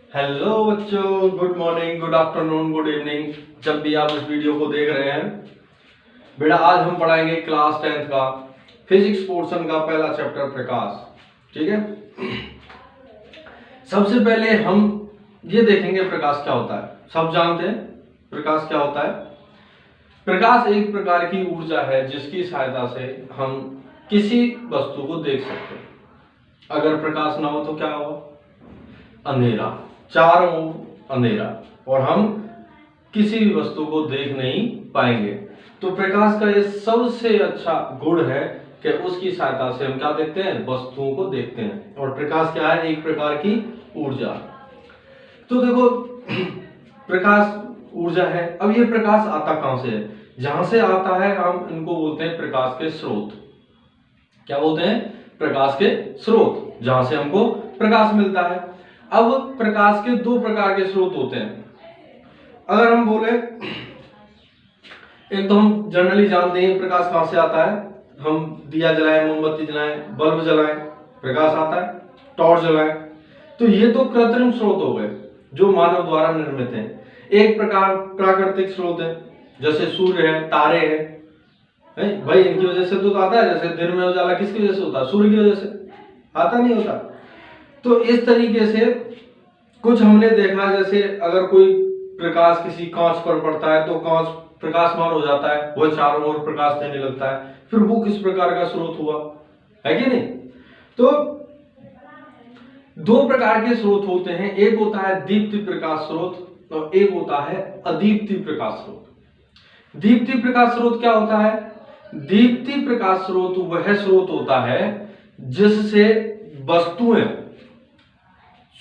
Hello बच्चों, good morning, good afternoon, good evening, जब भी आप इस वीडियो को देख रहे हैं। बेटा आज हम पढ़ाएंगे क्लास 10th का फिजिक्स पोर्शन का पहला चैप्टर प्रकाश। ठीक है, सबसे पहले हम ये देखेंगे प्रकाश क्या होता है। सब जानते हैं प्रकाश क्या होता है। प्रकाश एक प्रकार की ऊर्जा है जिसकी सहायता से हम किसी वस्तु को देख सकते हैं। अगर प्रकाश ना हो तो क्या होगा? अंधेरा, चारों ओर अंधेरा, और हम किसी भी वस्तु को देख नहीं पाएंगे। तो प्रकाश का ये सबसे अच्छा गुण है कि उसकी सहायता से हम क्या देखते हैं? वस्तुओं को देखते हैं। और प्रकाश क्या है? एक प्रकार की ऊर्जा। तो देखो प्रकाश ऊर्जा है। अब ये प्रकाश आता कहां से है? जहां से आता है हम इनको बोलते हैं प्रकाश के स्रोत। क्या बोलते हैं? प्रकाश के स्रोत, जहां से हमको प्रकाश मिलता है। अब प्रकाश के दो प्रकार के स्रोत होते हैं। अगर हम बोले, एक तो हम जनरली जानते हैं प्रकाश कहां से आता है। हम दिया जलाएं, मोमबत्ती जलाएं, बल्ब जलाएं, प्रकाश आता है। टॉर्च जलाएं, तो ये तो कृत्रिम स्रोत हो गए जो मानव द्वारा निर्मित हैं। एक प्रकार प्राकृतिक स्रोत है, जैसे सूर्य है, तारे हैं। भाई इनकी वजह से तो आता है। जैसे दिन में उजाला किसकी वजह से होता है? सूर्य की वजह से। आता नहीं होता? तो इस तरीके से कुछ हमने देखा, जैसे अगर कोई प्रकाश किसी कांच पर पड़ता है तो कांच प्रकाशमान हो जाता है, वह चारों ओर प्रकाश देने लगता है। फिर वो किस प्रकार का स्रोत हुआ, है कि नहीं? तो दो प्रकार के स्रोत होते हैं। एक होता है दीप्ति प्रकाश स्रोत और एक होता है अदीप्ति प्रकाश स्रोत। दीप्ति प्रकाश स्रोत क्या होता है? दीप्ति प्रकाश स्रोत वह स्रोत होता है जिससे वस्तुएं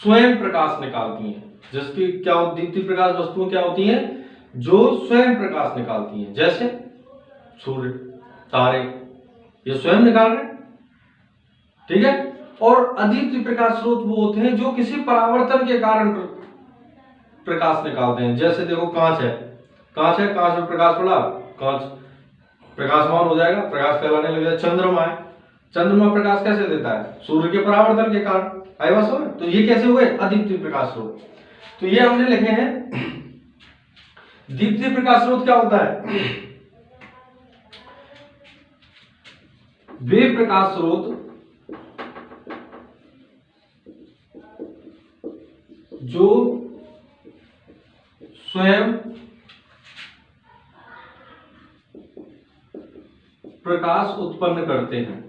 स्वयं प्रकाश निकालती हैं। जिसकी क्या दीप्ति प्रकाश वस्तुएं क्या होती हैं? जो स्वयं प्रकाश निकालती हैं। जैसे सूर्य, तारे, ये स्वयं निकाल रहे हैं। ठीक है। और अदीप्ति प्रकाश स्रोत वो होते हैं जो किसी परावर्तन के कारण प्रकाश निकालते हैं। जैसे देखो कांच है, कांच में प्रकाश पड़ा, कांच प्रकाशमान हो जाएगा, प्रकाश फैलाने लगेगा। चंद्रमा है, चंद्रमा प्रकाश कैसे देता है? सूर्य के परावर्तन के कारण। आई बात समझ? तो ये कैसे हुए? अदीप्ति प्रकाश स्रोत। तो ये हमने लिखे हैं। दीप्ति प्रकाश स्रोत क्या होता है? वे प्रकाश स्रोत जो स्वयं प्रकाश उत्पन्न करते हैं।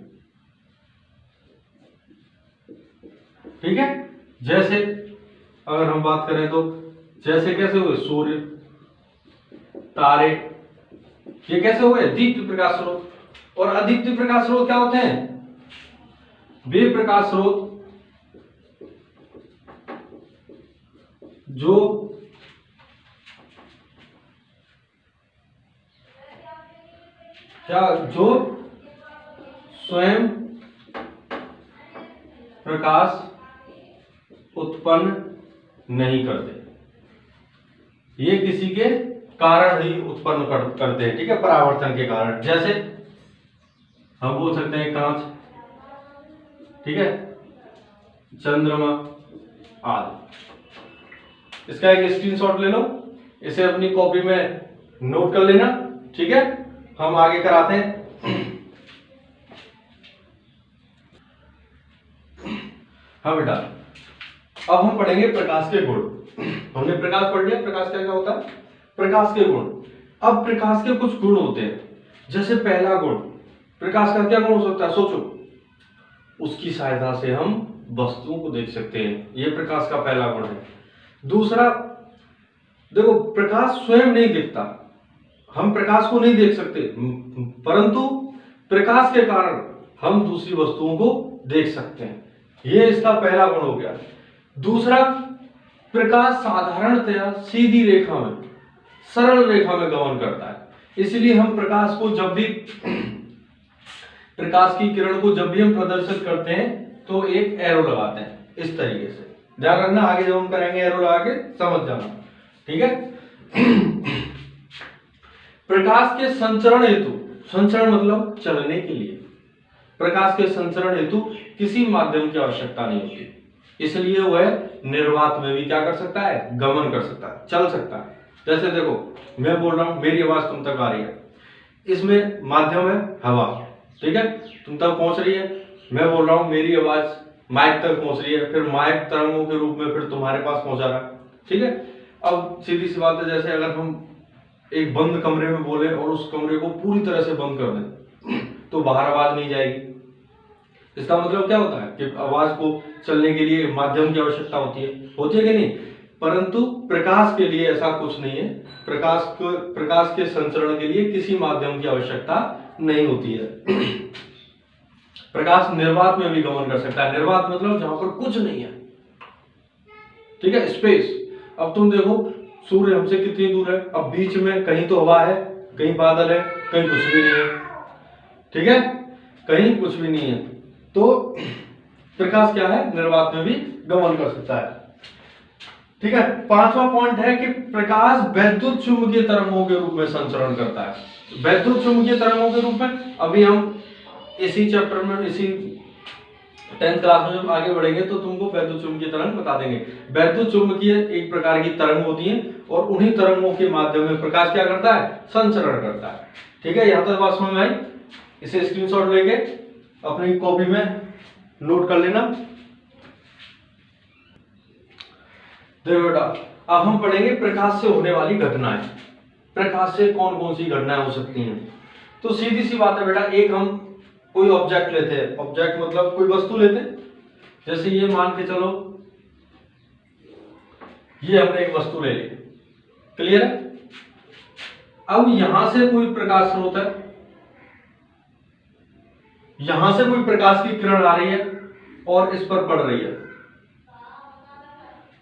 ठीक है। जैसे अगर हम बात करें तो जैसे कैसे हुए? सूर्य, तारे, ये कैसे हुए? दीप्ति प्रकाश स्रोत। और अदीप्ति प्रकाश स्रोत क्या होते हैं? वे प्रकाश स्रोत जो स्वयं प्रकाश उत्पन्न नहीं करते। ये किसी के कारण ही उत्पन्न करते हैं। ठीक है, परावर्तन के कारण। जैसे हम बोल सकते हैं कांच, ठीक है, चंद्रमा आदि। इसका एक स्क्रीनशॉट ले लो, इसे अपनी कॉपी में नोट कर लेना। ठीक है, हम आगे कराते हैं। हाँ बेटा, अब हम पढ़ेंगे प्रकाश के गुण। हमने प्रकाश पढ़ लिया, प्रकाश क्या क्या होता है? प्रकाश के गुण। अब प्रकाश के कुछ गुण होते हैं। जैसे पहला गुण, प्रकाश का क्या गुण हो सकता है? सोचो। उसकी सहायता से हम वस्तुओं को देख सकते हैं। यह प्रकाश का पहला गुण है। दूसरा, देखो प्रकाश स्वयं नहीं दिखता, हम प्रकाश को नहीं देख सकते, परंतु प्रकाश के कारण हम दूसरी वस्तुओं को देख सकते हैं। यह इसका पहला गुण हो गया। दूसरा, प्रकाश साधारणतया सीधी रेखा में, सरल रेखा में गमन करता है। इसलिए हम प्रकाश को जब भी प्रकाश की किरण को जब भी हम प्रदर्शित करते हैं तो एक एरो लगाते हैं इस तरीके से। ध्यान रखना, आगे जब हम करेंगे एरो लगा के समझ जाना। ठीक है। प्रकाश के संचरण हेतु, संचरण मतलब चलने के लिए, प्रकाश के संचरण हेतु किसी माध्यम की आवश्यकता नहीं होती। इसलिए वह निर्वात में भी क्या कर सकता है, गमन कर सकता है, चल सकता है। जैसे देखो मैं बोल रहा हूं, मेरी आवाज तुम तक आ रही है, इसमें माध्यम है हवा, ठीक है, तुम तक पहुंच रही है। मैं बोल रहा हूं, मेरी आवाज माइक तक पहुंच रही है, फिर माइक तरंगों के रूप में फिर तुम्हारे पास पहुंचा रहा है, ठीक है। अब सीधी सी बात है, जैसे अगर हम एक बंद कमरे में बोले और उस कमरे को पूरी तरह से बंद कर दें तो बाहर आवाज नहीं जाएगी। इसका मतलब क्या होता है कि आवाज को चलने के लिए माध्यम की आवश्यकता होती है कि नहीं। परंतु प्रकाश के लिए ऐसा कुछ नहीं है, प्रकाश के संचरण के लिए किसी माध्यम की आवश्यकता नहीं होती है। प्रकाश निर्वात में भी गमन कर सकता है। निर्वात मतलब जहां पर कुछ नहीं है, ठीक है, स्पेस। अब तुम देखो सूर्य हमसे कितनी दूर है, अब बीच में कहीं तो हवा है, कहीं बादल है, कहीं कुछ भी नहीं है, ठीक है, कहीं कुछ भी नहीं है। तो प्रकाश क्या है, निर्वात में भी गमन कर सकता है, ठीक है। पांचवा पॉइंट है कि प्रकाश वैद्युत चुंबकीय तरंगों के रूप में संचरण करता है। वैद्युत चुंबकीय तरंगों के रूप में अभी हम इसी चैप्टर में, इसी 10th क्लास में जब आगे बढ़ेंगे तो तुमको वैद्युत चुंबकीय तरंग बता देंगे। वैद्युत चुंबकीय एक प्रकार की तरंग होती है और उन्हीं तरंगों के माध्यम में प्रकाश क्या करता है, संचरण करता है, ठीक है। यहां तक बात समझ में आई। इसे स्क्रीनशॉट लेके अपनी कॉपी में नोट कर लेना। देखो बेटा, अब हम पढ़ेंगे प्रकाश से होने वाली घटनाएं। प्रकाश से कौन कौन सी घटनाएं हो सकती हैं। तो सीधी सी बात है बेटा, एक हम कोई ऑब्जेक्ट लेते हैं, ऑब्जेक्ट मतलब कोई वस्तु लेते हैं, जैसे ये मान के चलो ये हमने एक वस्तु ले ली, क्लियर है। अब यहां से कोई प्रकाश स्रोत है, यहां से कोई प्रकाश की किरण आ रही है और इस पर पड़ रही है।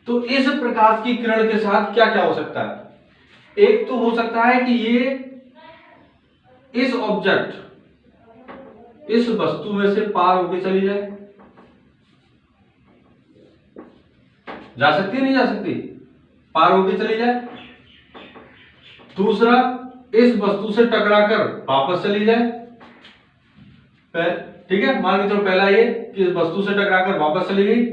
तो इस प्रकाश की किरण के साथ क्या क्या हो सकता है। एक तो हो सकता है कि ये इस ऑब्जेक्ट, इस वस्तु में से पार होके चली जाए, जा सकती है नहीं जा सकती, पार होके चली जाए। दूसरा, इस वस्तु से टकराकर वापस चली जाए, ठीक है। मान के चलो पहला ये कि इस वस्तु से टकराकर वापस चली गई,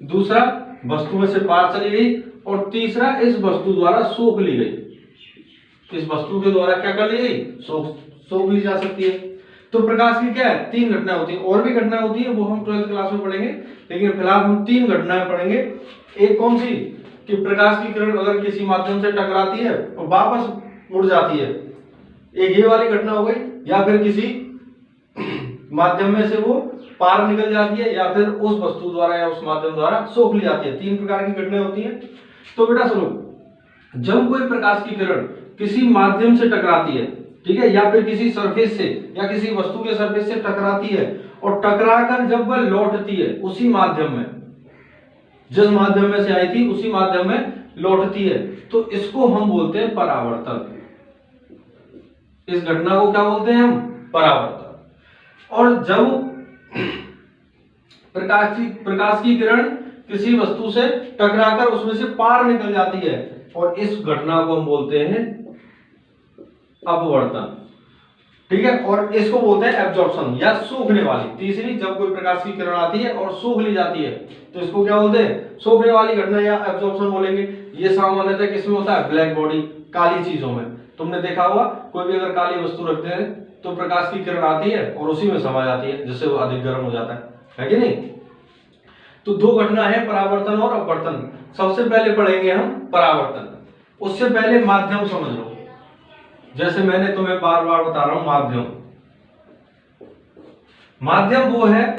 दूसरा वस्तु में से पार चली गई, और तीसरा इस वस्तु द्वारा सोख ली गई। इस वस्तु के द्वारा क्या कर ली गई, सोख ली जा सकती है। तो प्रकाश की क्या है, 3 घटनाएं होती हैं। और भी घटनाएं होती है, वो हम 12th क्लास में पढ़ेंगे, लेकिन फिलहाल हम 3 घटनाएं पढ़ेंगे। एक कौन सी, कि प्रकाश की किरण अगर किसी माध्यम से टकराती है और वापस मुड़ जाती है, एक ये वाली घटना हो गई, या फिर किसी माध्यम में से वो पार निकल जाती है, या फिर उस वस्तु द्वारा या उस माध्यम द्वारा सोख ली जाती है। 3 प्रकार की घटनाएं होती हैं। तो बेटा सुनो, जब कोई प्रकाश की किरण किसी माध्यम से टकराती है, ठीक है, या फिर किसी सरफेस से या किसी वस्तु के सरफेस से टकराती है और टकराकर जब वह लौटती है उसी माध्यम में, जिस माध्यम में से आई थी उसी माध्यम में लौटती है, तो इसको हम बोलते हैं परावर्तन। इस घटना को क्या बोलते हैं हम, परावर्तन। और जब प्रकाश की किरण किसी वस्तु से टकराकर उसमें से पार निकल जाती है, और इस घटना को हम बोलते हैं अपवर्तन, ठीक है। और इसको बोलते हैं एब्जॉर्प्शन या सूखने वाली। तीसरी, जब कोई प्रकाश की किरण आती है और सूख ली जाती है, तो इसको क्या बोलते हैं, सूखने वाली घटना या एब्जॉर्प्शन बोलेंगे। ये सामान्यतः किसमें होता है, ब्लैक बॉडी, काली चीजों में। तुमने देखा होगा कोई भी अगर काली वस्तु रखते हैं तो प्रकाश की किरण आती है और उसी में समा जाती है, जिससे वो अधिक गर्म हो जाता है कि नहीं। तो 2 घटना है, परावर्तन और अपवर्तन। सबसे पहले पढ़ेंगे हम परावर्तन। उससे पहले माध्यम समझ लो। जैसे मैंने तुम्हें बार बार बता रहा हूं, माध्यम वो है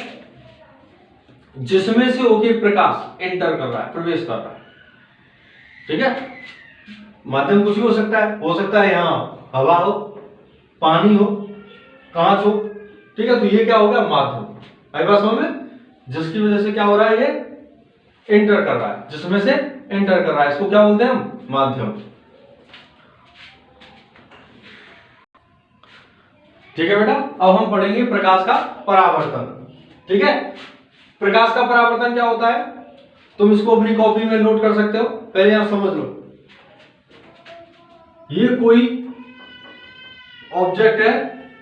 जिसमें से होके प्रकाश एंटर कर रहा है, प्रवेश कर रहा है, ठीक है। माध्यम कुछ भी हो सकता है यहां हवा हो, पानी हो, कांच हो, ठीक है। तो ये क्या होगा, माध्यम। आई बात समझ में, जिसकी वजह से क्या हो रहा है, ये एंटर कर रहा है, जिसमें से एंटर कर रहा है, इसको क्या बोलते हैं हम, माध्यम, ठीक है बेटा। अब हम पढ़ेंगे प्रकाश का परावर्तन, ठीक है। प्रकाश का परावर्तन क्या होता है, तुम इसको अपनी कॉपी में नोट कर सकते हो। पहले आप समझ लो, ये कोई ऑब्जेक्ट है,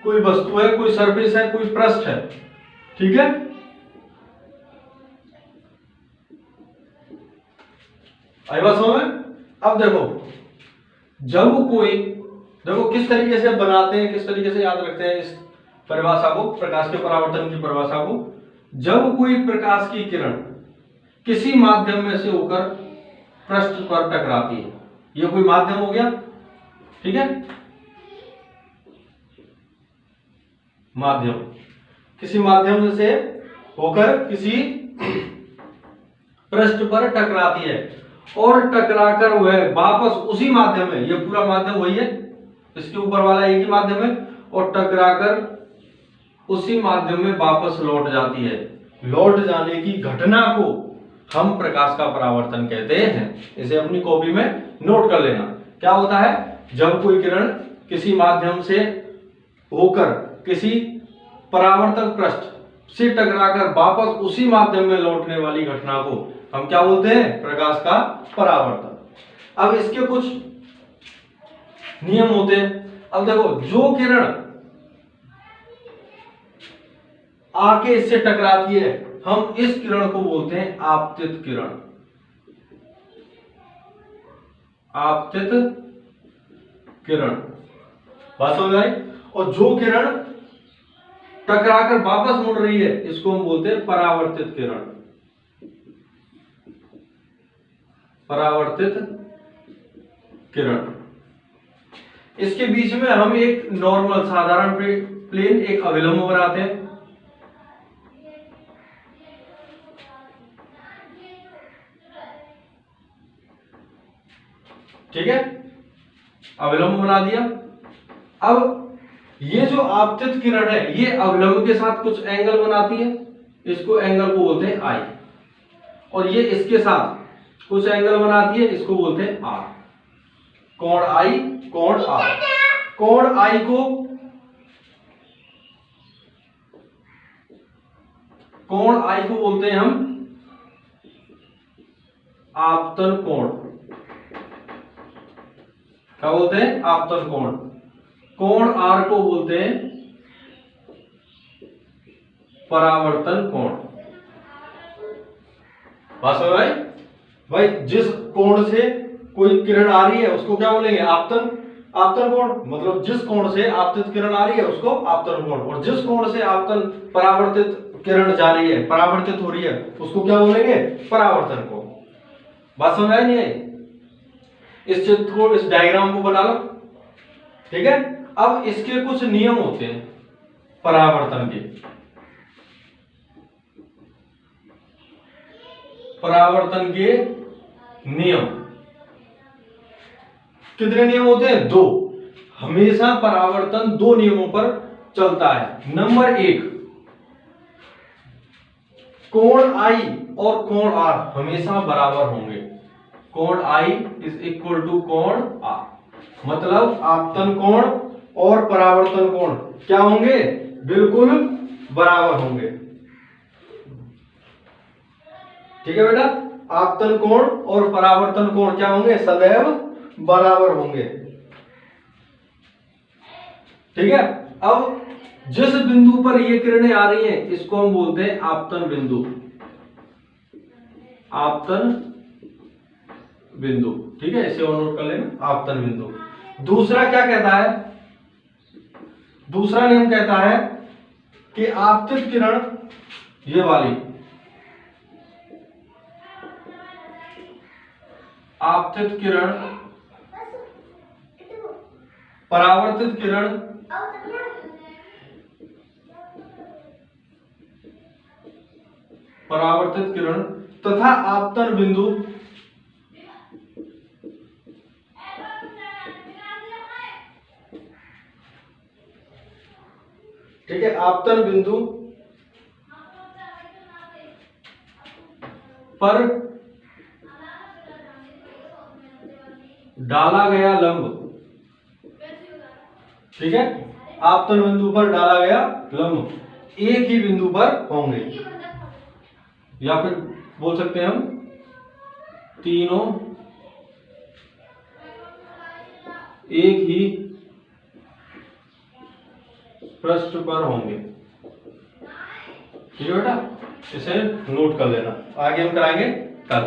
कोई वस्तु है, कोई सरफेस है, कोई पृष्ठ है, ठीक है। आई बात समझ में? अब देखो, जब कोई, देखो किस तरीके से बनाते हैं, किस तरीके से याद रखते हैं इस परिभाषा को, प्रकाश के परावर्तन की परिभाषा को। जब कोई प्रकाश की किरण किसी माध्यम में से होकर पृष्ठ पर टकराती है, ये कोई माध्यम हो गया, ठीक है, माध्यम, किसी माध्यम से होकर किसी पृष्ठ पर टकराती है और टकराकर वह वापस उसी माध्यम में, ये पूरा माध्यम वही है, इसके ऊपर वाला एक ही माध्यम है, और टकराकर उसी माध्यम में वापस लौट जाती है। लौट जाने की घटना को हम प्रकाश का परावर्तन कहते हैं। इसे अपनी कॉपी में नोट कर लेना। क्या होता है, जब कोई किरण किसी माध्यम से होकर किसी परावर्तक पृष्ठ से टकराकर वापस उसी माध्यम में लौटने वाली घटना को हम क्या बोलते हैं, प्रकाश का परावर्तन। अब इसके कुछ नियम होते हैं। अब देखो, जो किरण आके इससे टकराती है, हम इस किरण को बोलते हैं आपतित किरण। आपतित किरण, बात समझ आई? और जो किरण टकराकर वापस मुड़ रही है, इसको हम बोलते हैं परावर्तित किरण। परावर्तित किरण। इसके बीच में हम एक नॉर्मल साधारण प्लेन, एक अभिलंब बनाते हैं। ठीक है, अविलंब बना दिया। अब ये जो आपतित किरण है, ये अविलंब के साथ कुछ एंगल बनाती है, इसको एंगल को बोलते हैं आई, और ये इसके साथ कुछ एंगल बनाती है, इसको बोलते हैं आर। कोण आई, कोण आर। कोण आई को, कोण आई को बोलते हैं हम आपतन कोण। क्या बोलते हैं, आपतन कोण। कोण आर को बोलते हैं परावर्तन कोण। बात समझ आई? भाई, जिस कोण से कोई किरण आ रही है उसको क्या बोलेंगे, आपतन, आपतन कोण। मतलब जिस कोण से आपतित किरण आ रही है उसको आपतन कोण, और जिस कोण से आपतन परावर्तित किरण जा रही है, परावर्तित हो रही है, उसको क्या बोलेंगे, परावर्तन कोण। बात समझ आई नहीं आई? इस चित्र को, इस डायग्राम को बना लो, ठीक है। अब इसके कुछ नियम होते हैं परावर्तन के। परावर्तन के नियम कितने नियम होते हैं, 2। हमेशा परावर्तन 2 नियमों पर चलता है। नंबर 1, कोण आई और कोण आर हमेशा बराबर होंगे। कोण आई इज इक्वल टू कोण आर, मतलब आपतन कोण और परावर्तन कोण क्या होंगे, बिल्कुल बराबर होंगे। ठीक है बेटा, आपतन कोण और परावर्तन कोण क्या होंगे, सदैव बराबर होंगे। ठीक है। अब जिस बिंदु पर ये किरणें आ रही हैं, इसको हम बोलते हैं आपतन बिंदु। आपतन बिंदु, ठीक है, इसे और नोट कर लेना, आपतन बिंदु। दूसरा क्या कहता है, दूसरा नियम कहता है कि आपतित किरण, ये वाली आपतित किरण परावर्तित किरण परावर्तित किरण तथा आपतन बिंदु ठीक है, आपतन बिंदु पर डाला गया लंब, ठीक है, आपतन बिंदु पर डाला गया लंब एक ही बिंदु पर होंगे, या फिर बोल सकते हैं हम तीनों एक ही पृष्ठ पर होंगे। ठीक है बेटा, इसे नोट कर लेना, आगे हम कराएंगे कल।